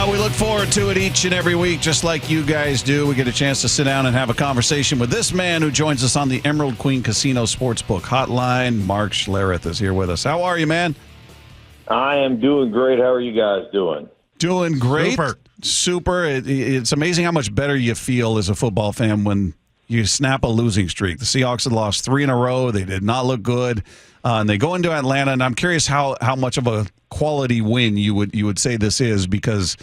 We look forward to it each and every week, just like you guys do. We get a chance to sit down and have a conversation with this man who joins us on the Emerald Queen Casino Sportsbook Hotline. Mark Schlereth is here with us. How are you, man? I am doing great. How are you guys doing? Doing great. Super. It's amazing how much better you feel as a football fan when you snap a losing streak. The Seahawks had lost 3 in a row. They did not look good. And they go into Atlanta, and I'm curious how much of a quality win you would say this is, because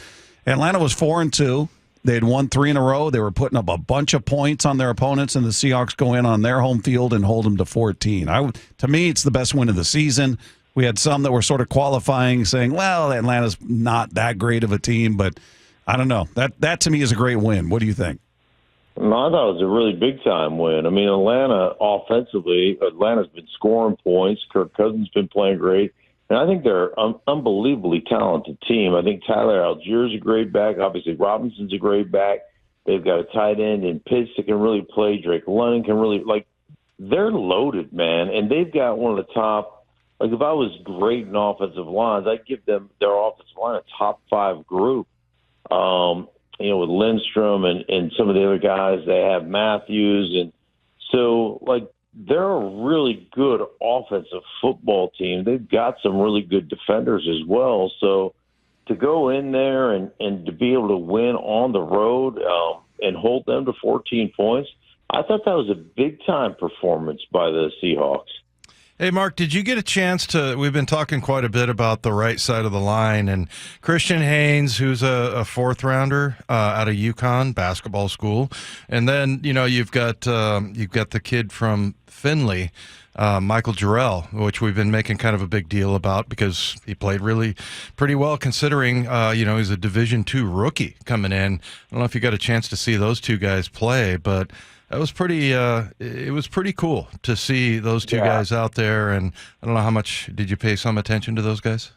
Atlanta was 4-2. They had won 3 in a row. They were putting up a bunch of points on their opponents, and the Seahawks go in on their home field and hold them to 14. To me, it's the best win of the season. We had some that were sort of qualifying, saying, well, Atlanta's not that great of a team, but I don't know. That to me is a great win. What do you think? No, I thought it was a really big-time win. I mean, Atlanta's been scoring points. Kirk Cousins has been playing great. And I think they're an unbelievably talented team. I think Tyler Allgeier's a great back. Obviously, Robinson's a great back. They've got a tight end in Pitts that can really play. Drake London can really – they're loaded, man. And they've got one of the top – if I was great in offensive lines, I'd give them their offensive line a top 5 group. With Lindstrom and some of the other guys. They have Matthews. And so, they're a really good offensive football team. They've got some really good defenders as well. So to go in there and to be able to win on the road and hold them to 14 points, I thought that was a big-time performance by the Seahawks. Hey, Mark, did you get a chance to – we've been talking quite a bit about the right side of the line, and Christian Haynes, who's a fourth-rounder out of UConn basketball school, and then, you've got the kid from Findlay, Michael Jarrell, which we've been making kind of a big deal about because he played really pretty well considering, he's a Division II rookie coming in. I don't know if you got a chance to see those two guys play, but – that was pretty. It was pretty cool to see those two guys out there, and I don't know how much did you pay some attention to those guys?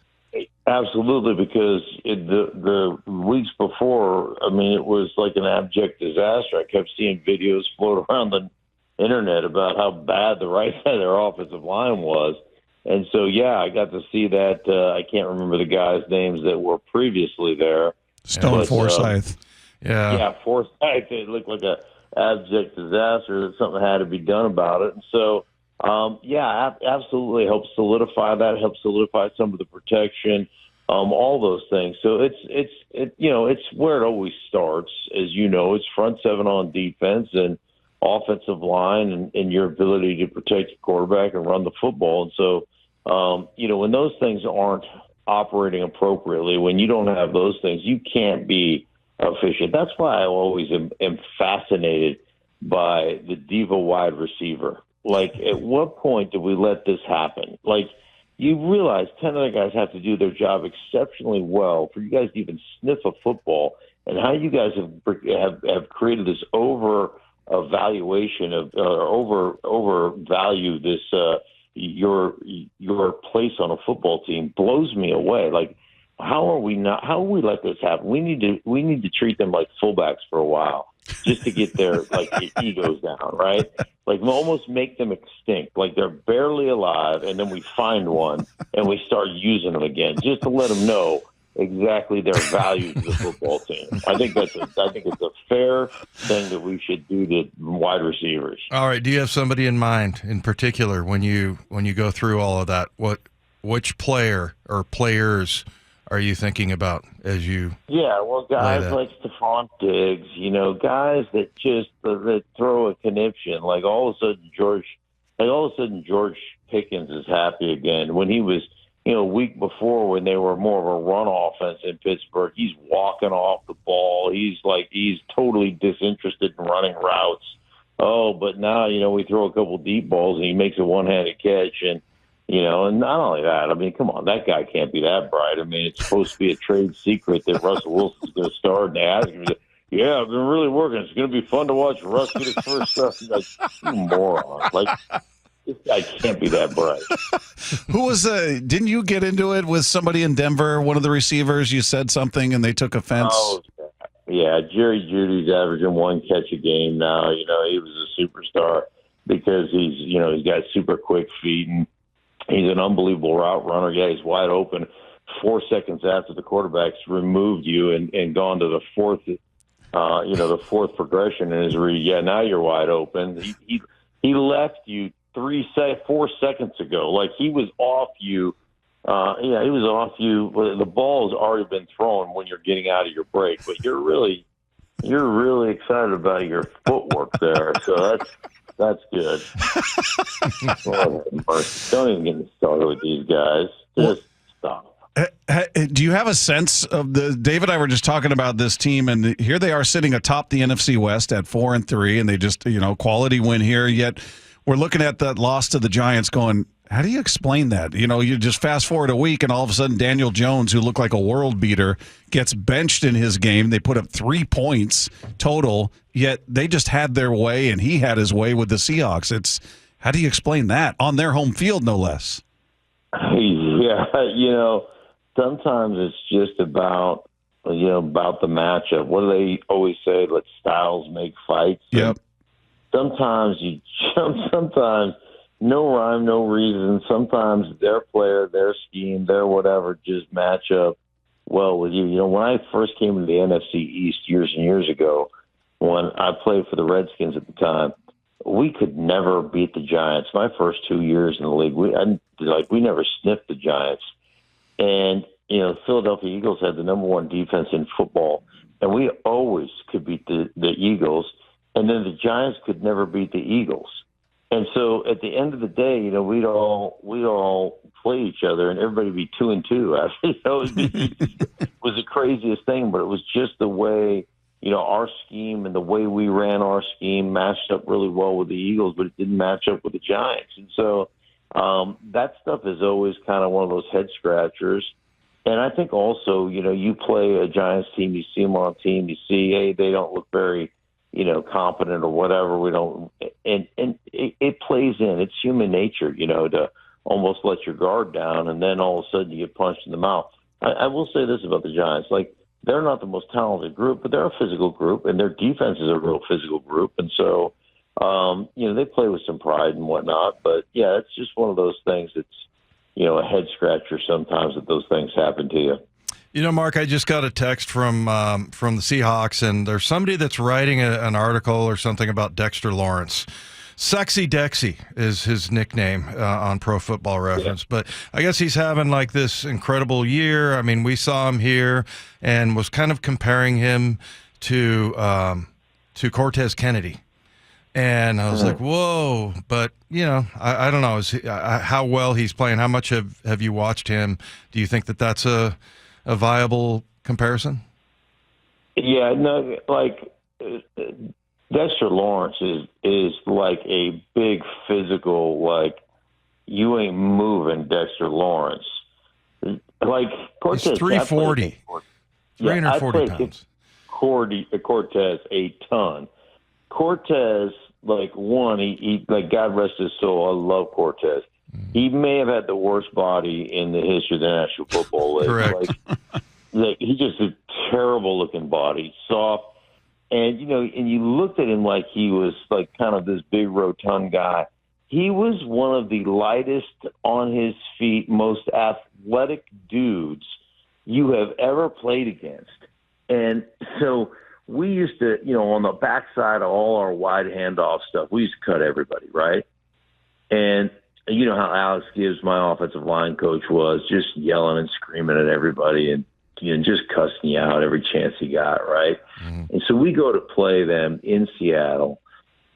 Absolutely, because the weeks before, it was like an abject disaster. I kept seeing videos float around the internet about how bad the right side of their offensive line was, and so I got to see that. I can't remember the guys' names that were previously there. Stone Forsythe. Forsythe. It looked like a abject disaster that something had to be done about it. And so, absolutely helps solidify that, helps solidify some of the protection, all those things. So it's where it always starts. As you know, it's front seven on defense and offensive line and your ability to protect your quarterback and run the football. And so, when those things aren't operating appropriately, when you don't have those things, you can't be efficient. That's why I always am fascinated by the diva wide receiver. At what point do we let this happen? You realize 10 other guys have to do their job exceptionally well for you guys to even sniff a football, and how you guys have created this over-evaluation of overvalue this your place on a football team blows me away. How are we let this happen? We need to treat them like fullbacks for a while just to get their egos down, right? Almost make them extinct, they're barely alive, and then we find one and we start using them again just to let them know exactly their value to the football team. I think it's a fair thing that we should do to wide receivers. All right, do you have somebody in mind in particular when you go through all of that? Which player or players are you thinking about as you? Yeah, well, guys like Stephon Diggs, guys that just that throw a conniption. All of a sudden George Pickens is happy again. When he was, a week before when they were more of a run offense in Pittsburgh, he's walking off the ball. He's totally disinterested in running routes. Oh, but now we throw a couple deep balls and he makes a one-handed catch and. And not only that, come on, that guy can't be that bright. It's supposed to be a trade secret that Russell Wilson's going to start, and they ask him, I've been really working. It's going to be fun to watch Russ get his first stuff. You moron. This guy can't be that bright. Who was didn't you get into it with somebody in Denver, one of the receivers? You said something and they took offense? Oh, yeah, Jerry Jeudy's averaging 1 catch a game now. He was a superstar because he's got super quick feet and he's an unbelievable route runner. Yeah, he's wide open. 4 seconds after the quarterback's removed you and gone to the fourth, the fourth progression and is now you're wide open. He left you 4 seconds ago. Like he was off you. He was off you. The ball has already been thrown when you're getting out of your break, but you're really excited about your footwork there. So that's good. Don't even get me started with these guys. Just stop. Do you have a sense of Dave and I were just talking about this team, and here they are sitting atop the NFC West at 4-3, and they just, quality win here. Yet we're looking at that loss to the Giants going, how do you explain that? You just fast forward a week, and all of a sudden Daniel Jones, who looked like a world beater, gets benched in his game. They put up 3 points total, yet they just had their way, and he had his way with the Seahawks. How do you explain that on their home field, no less? Yeah, sometimes it's just about the matchup. What do they always say? Let styles make fights. Yep. Sometimes no rhyme, no reason. Sometimes their player, their scheme, their whatever just match up well with you. When I first came to the NFC East years and years ago, when I played for the Redskins at the time, we could never beat the Giants. My first 2 years in the league, we never sniffed the Giants. And, Philadelphia Eagles had the number 1 defense in football, and we always could beat the Eagles. And then the Giants could never beat the Eagles. And so at the end of the day, we'd all play each other, and everybody would be 2-2. It was the craziest thing, but it was just the way, our scheme and the way we ran our scheme matched up really well with the Eagles, but it didn't match up with the Giants. And so that stuff is always kind of one of those head scratchers. And I think also, you play a Giants team, you see them on a team, you see, hey, they don't look very competent or whatever. We don't, and it plays in. It's human nature, to almost let your guard down, and then all of a sudden you get punched in the mouth. I will say this about the Giants: they're not the most talented group, but they're a physical group, and their defense is a real physical group, and so they play with some pride and whatnot. But yeah, it's just one of those things. It's a head scratcher sometimes that those things happen to you. Mark, I just got a text from the Seahawks, and there's somebody that's writing an article or something about Dexter Lawrence. Sexy Dexy is his nickname on Pro Football Reference. Yeah. But I guess he's having this incredible year. I mean, we saw him here and was kind of comparing him to Cortez Kennedy. And I was like, whoa. But, I don't know how well he's playing. How much have you watched him? Do you think that that's a viable comparison? Yeah, no, Dexter Lawrence is like a big physical, you ain't moving Dexter Lawrence. Cortez. He's 340. 340 pounds. Cortez a ton. Cortez, he God rest his soul, I love Cortez. He may have had the worst body in the history of the National Football League. Correct. He's just a terrible-looking body, soft. And, and you looked at him like he was kind of this big rotund guy. He was one of the lightest on his feet, most athletic dudes you have ever played against. And so we used to, on the backside of all our wide handoff stuff, we used to cut everybody, right? And you know how Alex Gibbs, my offensive line coach, was just yelling and screaming at everybody and just cussing you out every chance he got, right? Mm-hmm. And so we go to play them in Seattle.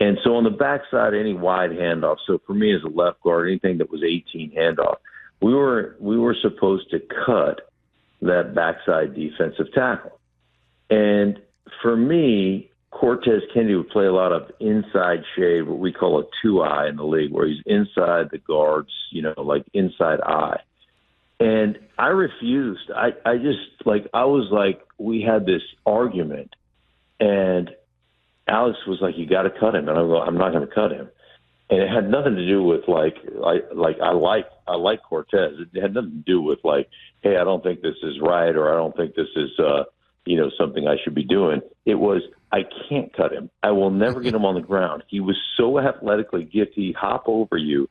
And so on the backside, any wide handoff, so for me as a left guard, anything that was 18 handoff, we were supposed to cut that backside defensive tackle. And for me, Cortez Kennedy would play a lot of inside shade, what we call a 2-eye in the league, where he's inside the guards, inside eye. And I refused. We had this argument, and Alex was like, you got to cut him. And I go, I'm not going to cut him. And it had nothing to do with I like Cortez. It had nothing to do with hey, I don't think this is right, or I don't think this is, something I should be doing. It was, I can't cut him. I will never get him on the ground. He was so athletically gifted, he'd hop over you.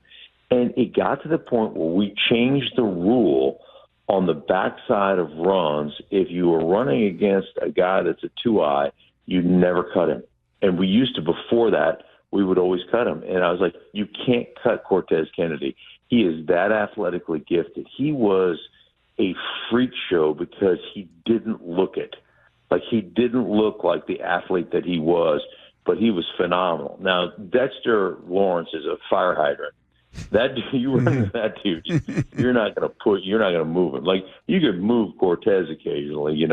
And it got to the point where we changed the rule on the backside of runs, if you were running against a guy that's a 2-eye, you never cut him. And we used to, before that, we would always cut him. And I was like, you can't cut Cortez Kennedy. He is that athletically gifted. He was a freak show because he didn't look it. Like, he didn't look like the athlete that he was, but he was phenomenal. Now, Dexter Lawrence is a fire hydrant. That you run into that dude, you're not going to move him. Like, you could move Cortez occasionally,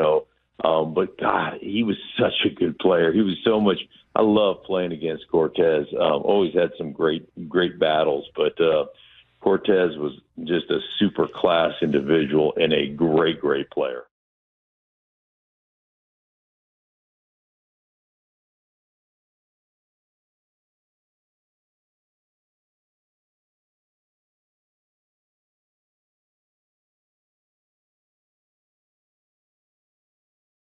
but God, he was such a good player. He was so much. I love playing against Cortez. Always had some great battles, but Cortez was just a super class individual and a great player.